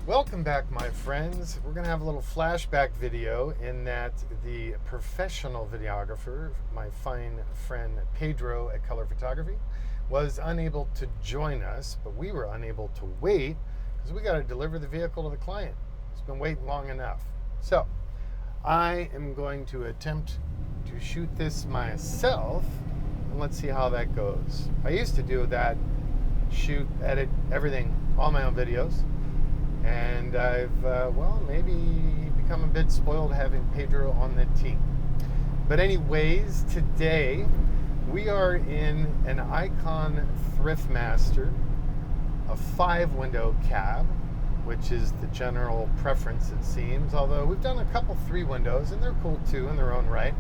Welcome back, my friends. We're going to have a little flashback video in that the professional videographer, my fine friend Pedro at Color Photography, was unable to join us, but we were unable to wait because we got to deliver the vehicle to the client. It's been waiting long enough. So I am going to attempt to shoot this myself, and let's see how that goes. I used to do that, shoot, edit, everything, all my own videos. And I've, maybe become a bit spoiled having Pedro on the team. But anyways, today we are in an Icon Thriftmaster, a 5-window cab, which is the general preference, it seems. Although we've done a couple 3 windows, and they're cool too in their own right.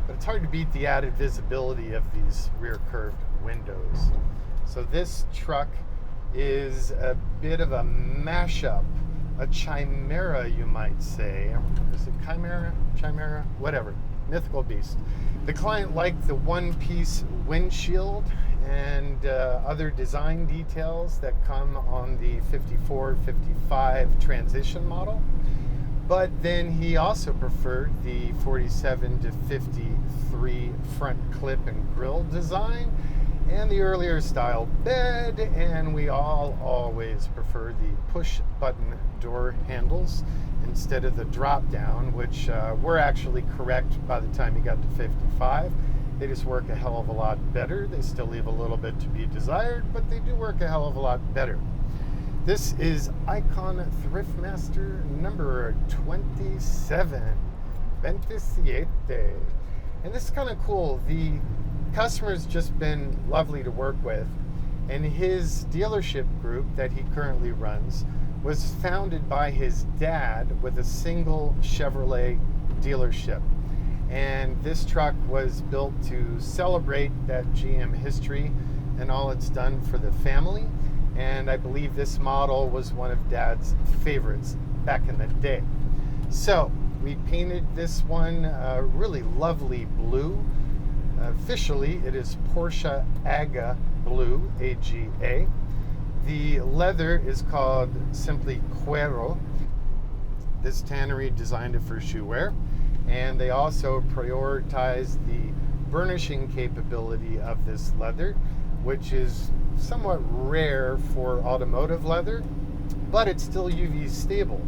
But it's hard to beat the added visibility of these rear curved windows. So this truck is a bit of a mashup, a chimera, you might say. Is it chimera? Chimera? Whatever. Mythical beast. The client liked the one-piece windshield and other design details that come on the 54-55 transition model. But then he also preferred the 47 to 53 front clip and grille design and the earlier style bed, and we all always prefer the push button door handles instead of the drop down, which were actually correct by the time you got to 55. They just work a hell of a lot better. They still leave a little bit to be desired, but they do work a hell of a lot better. This is Icon Thriftmaster number 27. And this is kind of cool. The customer's just been lovely to work with, and his dealership group that he currently runs was founded by his dad with a single Chevrolet dealership. And this truck was built to celebrate that GM history and all it's done for the family. And I believe this model was one of Dad's favorites back in the day. So we painted this one a really lovely blue. Officially, it is Porsche Aga Blue, AGA. The leather is called simply Cuero. This tannery designed it for shoe wear. And they also prioritize the burnishing capability of this leather, which is somewhat rare for automotive leather, but it's still UV stable.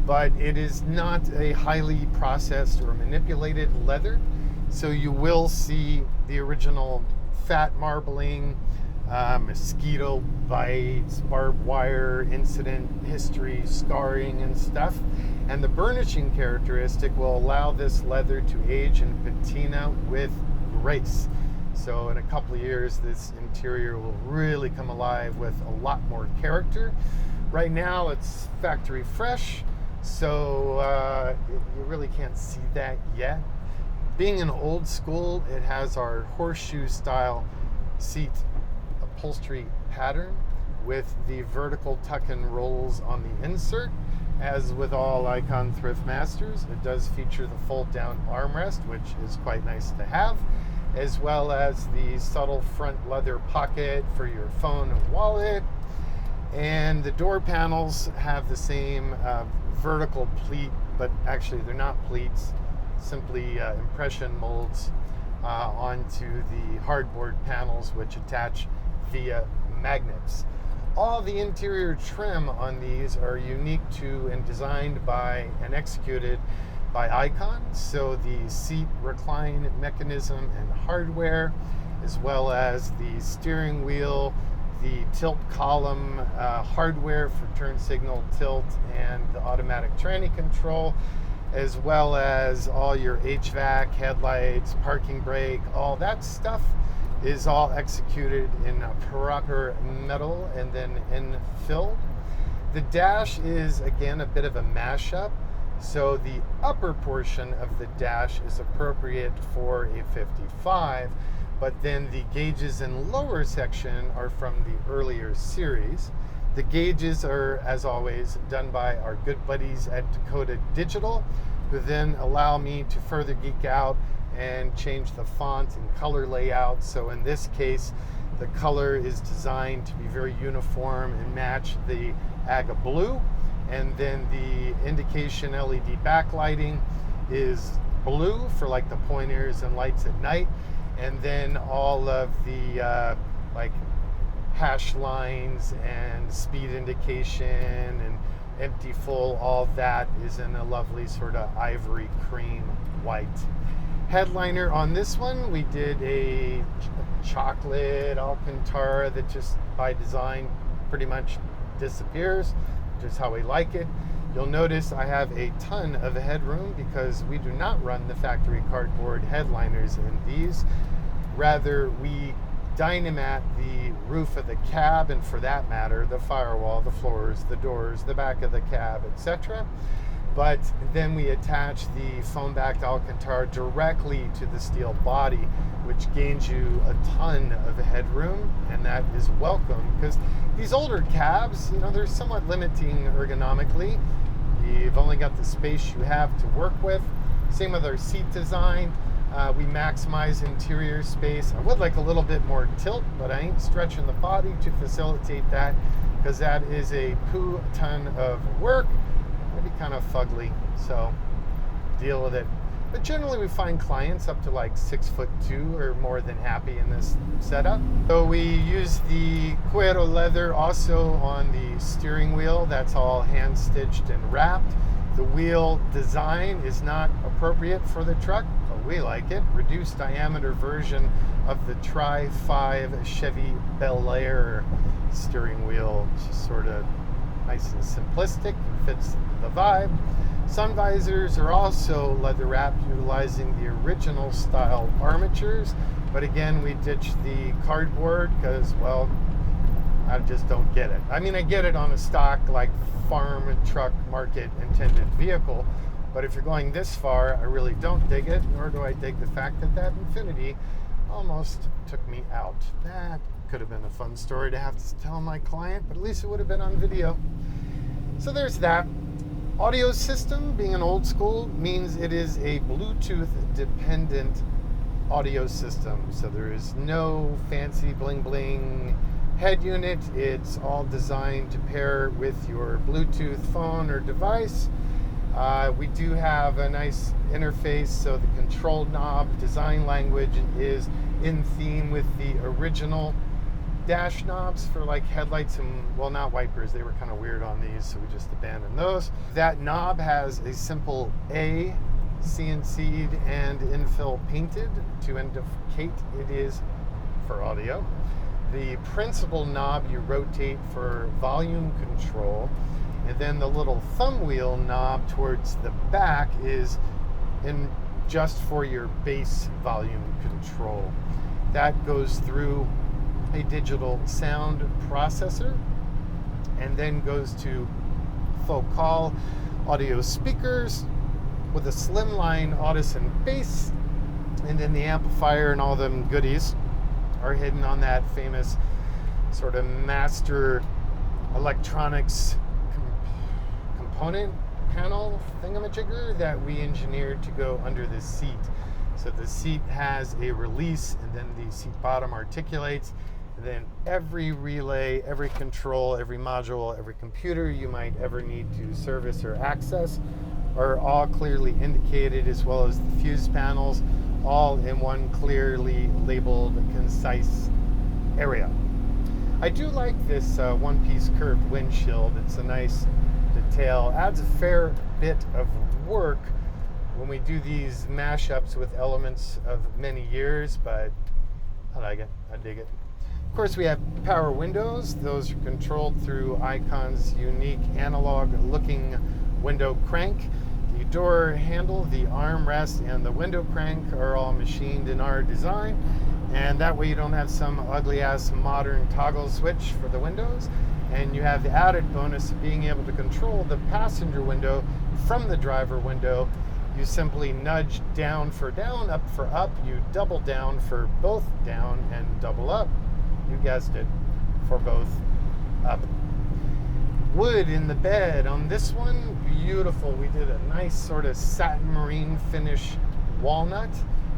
But it is not a highly processed or manipulated leather. So you will see the original fat marbling, mosquito bites, barbed wire, incident history, scarring and stuff. And the burnishing characteristic will allow this leather to age and patina with grace. So in a couple of years, this interior will really come alive with a lot more character. Right now, it's factory fresh, so you really can't see that yet. Being an old school, it has our horseshoe style seat upholstery pattern with the vertical tuck and rolls on the insert. As with all Icon Thriftmasters, it does feature the fold down armrest, which is quite nice to have, as well as the subtle front leather pocket for your phone and wallet. And the door panels have the same vertical pleat, but actually they're not pleats, simply impression molds onto the hardboard panels, which attach via magnets. All the interior trim on these are unique to and designed by and executed by Icon. So the seat recline mechanism and hardware, as well as the steering wheel, the tilt column hardware for turn signal tilt and the automatic tranny control, as well as all your HVAC, headlights, parking brake, all that stuff is all executed in a proper metal and then infilled. The dash is, again, a bit of a mashup. So the upper portion of the dash is appropriate for a 55, but then the gauges in lower section are from the earlier series. The gauges are, as always, done by our good buddies at Dakota Digital, who then allow me to further geek out and change the font and color layout. So in this case, the color is designed to be very uniform and match the Aga Blue. and then the indication LED backlighting is blue for like the pointers and lights at night, and then all of the like hash lines and speed indication and empty full, all that is in a lovely sort of ivory cream white. Headliner on this one, we did a chocolate Alcantara that just by design pretty much disappears, which is how we like it. You'll notice I have a ton of headroom because we do not run the factory cardboard headliners in these. Rather, we dynamat the roof of the cab, and for that matter, the firewall, the floors, the doors, the back of the cab, etc. But then we attach the foam-backed Alcantara directly to the steel body, which gains you a ton of headroom, and that is welcome because these older cabs, you know, they're somewhat limiting ergonomically. You've only got the space you have to work with. Same with our seat design. We maximize interior space. I would like a little bit more tilt, but I ain't stretching the body to facilitate that because that is a ton of work. It'd be kind of fugly, so deal with it. But generally we find clients up to like 6'2" are more than happy in this setup. So we use the cuero leather also on the steering wheel. That's all hand stitched and wrapped. The wheel design is not appropriate for the truck, but we like it. Reduced diameter version of the Tri-5 Chevy Bel Air steering wheel. It's just sort of nice and simplistic and fits the vibe. Sun visors are also leather wrapped, utilizing the original style armatures, but again we ditched the cardboard because, well, I just don't get it. I mean, I get it on a stock like farm and truck market intended vehicle, but if you're going this far, I really don't dig it, nor do I dig the fact that that Infiniti almost took me out. That could have been a fun story to have to tell my client, but at least it would have been on video. So there's that. Audio system, being an old school, means it is a Bluetooth dependent audio system. So there is no fancy bling bling head unit. It's all designed to pair with your Bluetooth phone or device. We do have a nice interface, so the control knob design language is in theme with the original dash knobs for like headlights and, well, not wipers. They were kind of weird on these, so we just abandoned those. That knob has a simple A, CNC'd and infill painted to indicate it is for audio. The principal knob you rotate for volume control, and then the little thumb wheel knob towards the back is in just for your bass volume control. That goes through a digital sound processor and then goes to Focal audio speakers with a slimline Audison bass, and then the amplifier and all them goodies are hidden on that famous sort of master electronics component panel thingamajigger that we engineered to go under the seat. So the seat has a release, and then the seat bottom articulates, and then every relay, every control, every module, every computer you might ever need to service or access are all clearly indicated, as well as the fuse panels, all in one clearly labeled, concise area. I do like this one-piece curved windshield. It's a nice detail. Adds a fair bit of work when we do these mashups with elements of many years, but I like it. I dig it. Of course, we have power windows. Those are controlled through Icon's unique analog-looking window crank. The door handle, the armrest, and the window crank are all machined in our design, and that way you don't have some ugly-ass modern toggle switch for the windows. And you have the added bonus of being able to control the passenger window from the driver window. You simply nudge down for down, up for up. You double down for both down, and double up, you guessed it, for both up. Wood in the bed on this one, beautiful. We did a nice sort of satin marine finish walnut.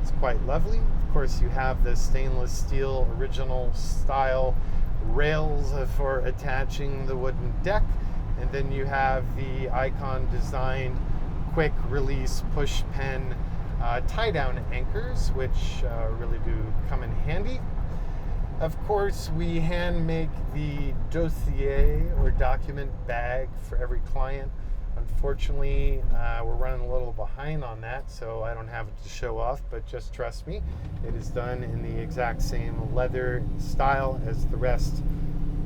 It's quite lovely. Of course, you have the stainless steel original style rails for attaching the wooden deck, And then you have the Icon designed quick release push pen tie down anchors, which really do come in handy. Of course, we hand make the dossier or document bag for every client. Unfortunately, we're running a little behind on that, so I don't have it to show off, but just trust me, it is done in the exact same leather style as the rest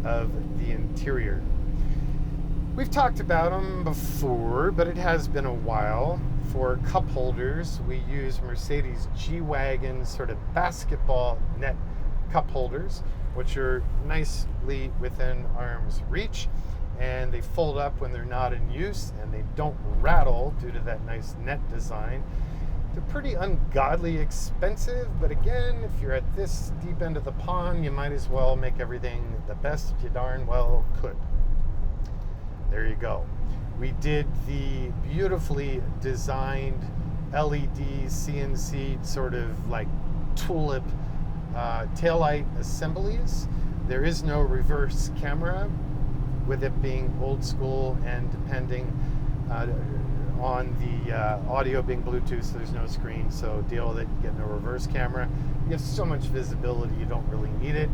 of the interior. We've talked about them before, but it has been a while. For cup holders, we use Mercedes G-Wagon sort of basketball net cup holders, which are nicely within arm's reach, and they fold up when they're not in use, and they don't rattle due to that nice net design. They're pretty ungodly expensive, but again, if you're at this deep end of the pond, you might as well make everything the best you darn well could. There you go. We did the beautifully designed LED CNC sort of like tulip taillight assemblies. There is no reverse camera, with it being old school and depending on the audio being Bluetooth, so there's no screen, so deal with it. You get no reverse camera. You have so much visibility, you don't really need it.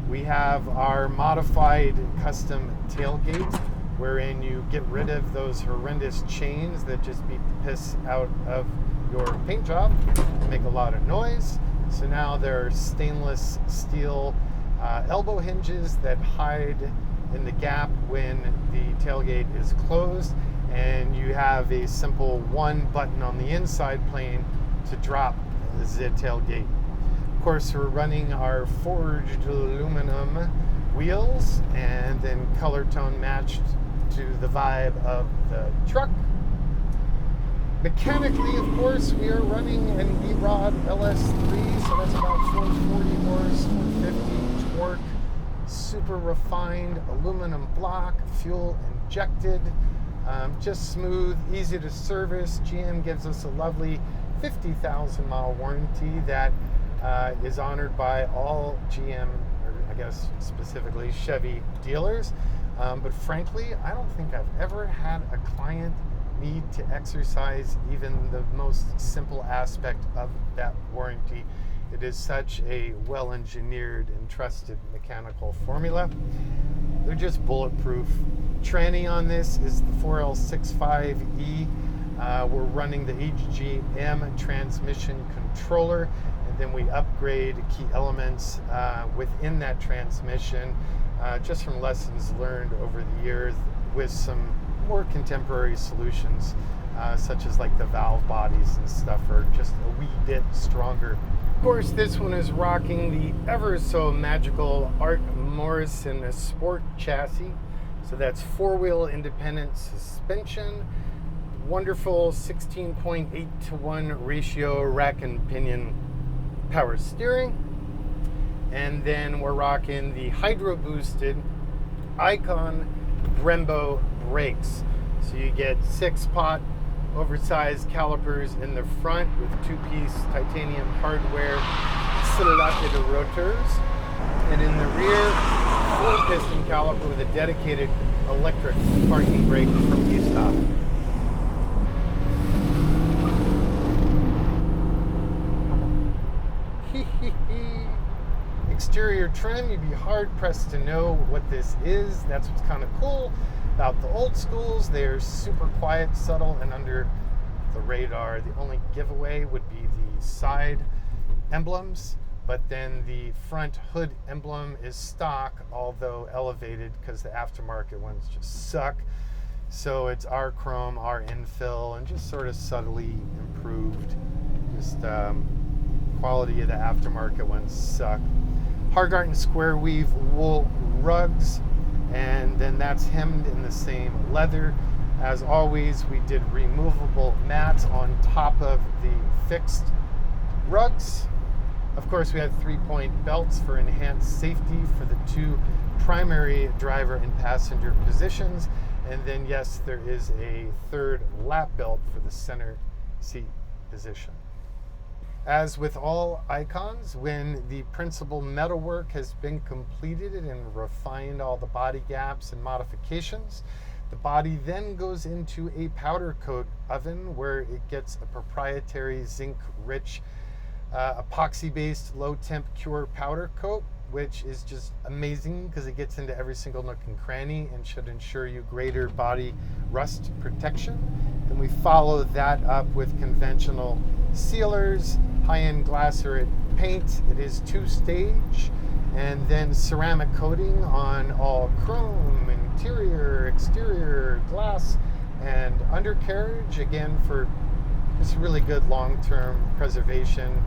We have our modified custom tailgate, wherein you get rid of those horrendous chains that just beat the piss out of your paint job and make a lot of noise. So now there are stainless steel elbow hinges that hide in the gap when the tailgate is closed, and you have a simple one button on the inside plane to drop the tailgate. Of course, we're running our forged aluminum wheels and then color tone matched to the vibe of the truck. Mechanically, of course, we are running an E-Rod LS3, so that's about 440 horse, 450 torque, super refined aluminum block, fuel injected, just smooth, easy to service. GM gives us a lovely 50,000 mile warranty that is honored by all GM, or I guess specifically Chevy dealers. But frankly, I don't think I've ever had a client need to exercise even the most simple aspect of that warranty. It is such a well-engineered and trusted mechanical formula. They're just bulletproof. Tranny on this is the 4L65E. We're running the HGM transmission controller, and then we upgrade key elements within that transmission just from lessons learned over the years with some more contemporary solutions, such as like the valve bodies and stuff are just a wee bit stronger. Of course, this one is rocking the ever so magical Art Morrison Sport chassis. So that's four-wheel independent suspension, wonderful 16.8 to 1 ratio rack and pinion power steering. And then we're rocking the hydro boosted Icon Brembo brakes. So you get 6-pot oversized calipers in the front with 2-piece titanium hardware selected rotors, and in the rear 4-piston caliper with a dedicated electric parking brake from E-Stop. Exterior trim, you'd be hard pressed to know what this is. That's what's kind of cool about the old schools. They're super quiet, subtle, and under the radar. The only giveaway would be the side emblems, but then the front hood emblem is stock, although elevated because the aftermarket ones just suck. So it's our chrome, our infill, and just sort of subtly improved. Just quality of the aftermarket ones suck. Hargarten square weave wool rugs, and then that's hemmed in the same leather. As always, we did removable mats on top of the fixed rugs. Of course, we had 3-point belts for enhanced safety for the 2 primary driver and passenger positions. And then, yes, there is a 3rd lap belt for the center seat position. As with all Icons, when the principal metalwork has been completed and refined all the body gaps and modifications, The body then goes into a powder coat oven where it gets a proprietary zinc-rich epoxy-based low-temp cure powder coat, which is just amazing because it gets into every single nook and cranny and should ensure you greater body rust protection. Then we follow that up with conventional sealers, high-end glycerate paint. It is 2-stage, and then ceramic coating on all chrome, interior, exterior, glass, and undercarriage, again for just really good long-term preservation.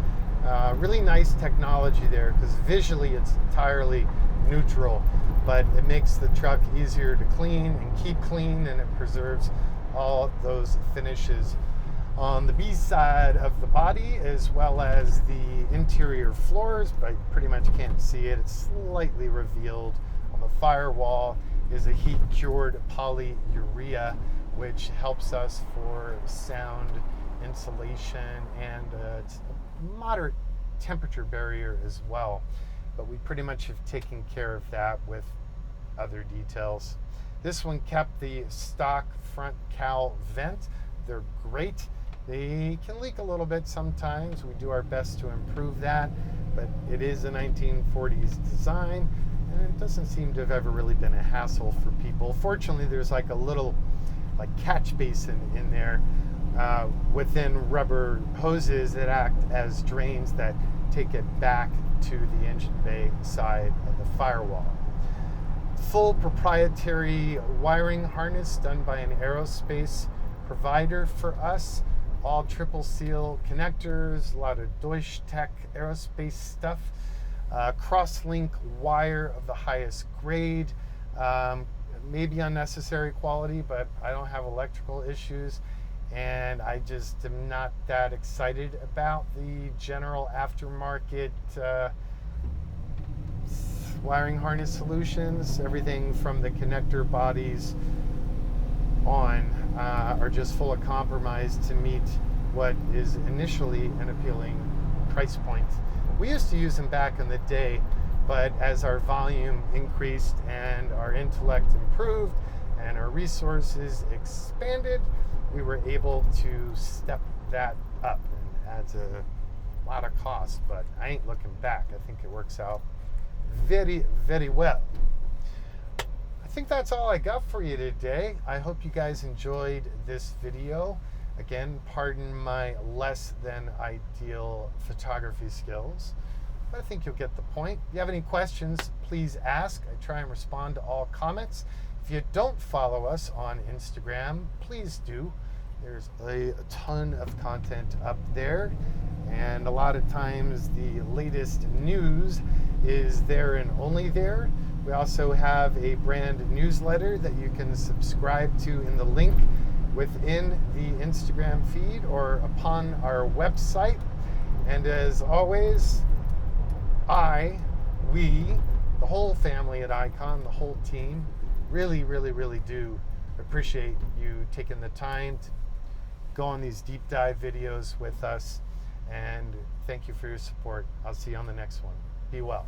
Really nice technology there because visually it's entirely neutral, but it makes the truck easier to clean and keep clean, and it preserves all those finishes on the B side of the body as well as the interior floors, but pretty much can't see it. It's slightly revealed. On the firewall is a heat cured polyurea, which helps us for sound insulation, and it's a moderate temperature barrier as well, but we pretty much have taken care of that with other details. This one kept the stock front cowl vent. They're great. They can leak a little bit sometimes. We do our best to improve that, but it is a 1940s design, and it doesn't seem to have ever really been a hassle for people. Fortunately, there's like a little catch basin in there within rubber hoses that act as drains that take it back to the engine bay side of the firewall. Full proprietary wiring harness done by an aerospace provider for us. All triple seal connectors, a lot of Deutsch Tech aerospace stuff. Cross-link wire of the highest grade. Maybe unnecessary quality, but I don't have electrical issues, and I just am not that excited about the general aftermarket wiring harness solutions. Everything from the connector bodies on are just full of compromise to meet what is initially an appealing price point. We used to use them back in the day, but as our volume increased and our intellect improved and our resources expanded, we were able to step that up. And adds a lot of cost, but I ain't looking back. I think it works out very, very well. I think that's all I got for you today. I hope you guys enjoyed this video. Again, pardon my less than ideal photography skills, but I think you'll get the point. If you have any questions, please ask. I try and respond to all comments. If you don't follow us on Instagram, please do. There's a ton of content up there, and a lot of times the latest news is there and only there. We also have a brand newsletter that you can subscribe to in the link within the Instagram feed or upon our website. And as always, we, the whole family at Icon, the whole team, really, really, really do appreciate you taking the time to go on these deep dive videos with us, and thank you for your support. I'll see you on the next one. Be well.